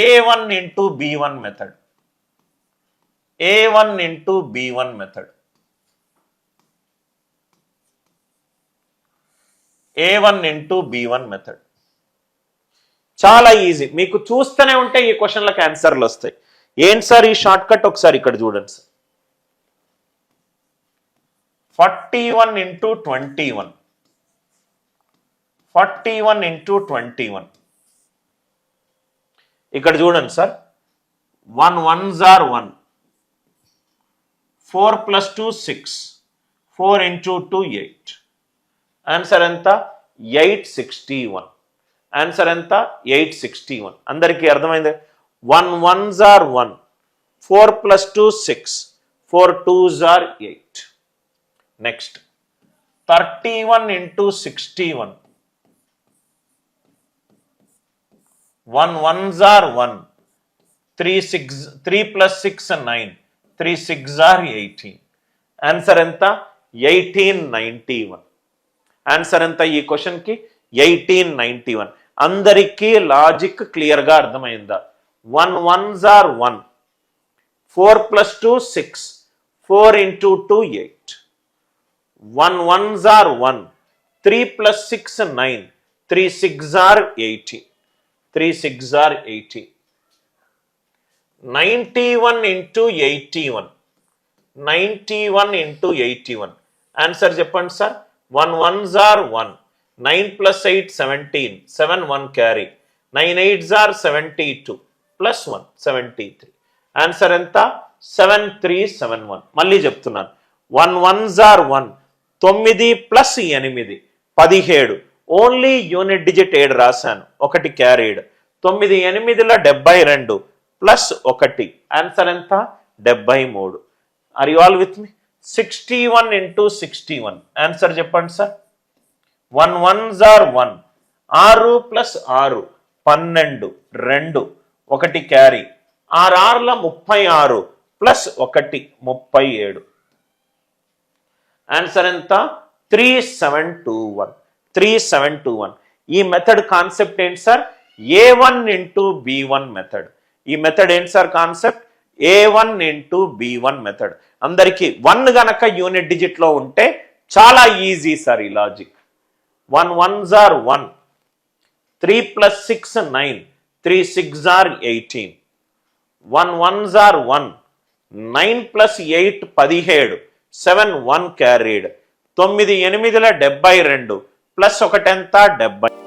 A1 into B1 method. A1 into B1 method. A1 into B1 method. చాలా easy. మీకు చూస్తూనే ఉంటే ఈ క్వశ్చన్లకు ఆన్సర్లు వస్తాయి. ఏంటి సార్ ఈ షార్ట్ కట్? ఒకసారి ఇక్కడ చూడండి సార్. 41 into 21. 41 into 21. ఇక్కడ చూడండి sir. 1 1s are 1. 4 plus 2 6. 4 into 2 8. Answer ఎంత? 861. ఆన్సర్ ఎంత? 861. అందరికీ అర్థమైంది? 1 1s are 1. 4 plus 2 6. 4 2s are 8. Next 31 into 61. 1 1s are 1. 3 plus 6 9. 3 6s are 18. Answer ఎంత? 1891. ఆన్సర్ ఎంత ఈ క్వశ్చన్కి? 1891. అందరికీ లాజిక్ క్లియర్గా అర్థమైందా? 1 1s are 1. 4 plus 2 6. 4 into 2 8. 1 1s are 1. 3 plus 6 9. 3 6s are 18. 3 6s are 18. 91 into 81. 91 into 81. Answer చెప్పండి sir. 1 1s are 1. 9 plus 8 17. 7 1 carry. 9 8s are 72. Plus 1 73. Answer ఎంత? 7371. మళ్ళీ చెప్తున్నాను. 1 1s are 1. 9 plus 8 17. Only unit digit 7 రాశాను. 1 క్యారీడ్. 9 8ల 72 ప్లస్ 1. ఆన్సర్ ఎంత? 73. Are you all with me? 61 into 61. Answer చెప్పండి sir. 1 1s are 1. 6 plus 6 12. 2 1 carry. 6 6ల 36 plus 1 37. Answer ఎంత? 3721. 3721. ఈ method concept ఏంటి sir? A1 into B1 method. ఈ మెథడ్ ఏంటి sir concept? A1 into B1 method. అందరికీ 1 గనక unit digit లో ఉంటే చాలా ఈజీ సార్ ఈ logic. 1 1s are 1. 3 plus 6 9. 3 6s are 18. 1 1s are 1. 9 plus 8 17. 7 1 carried. 9 8ల 72 plus 1 ఎంత? 70.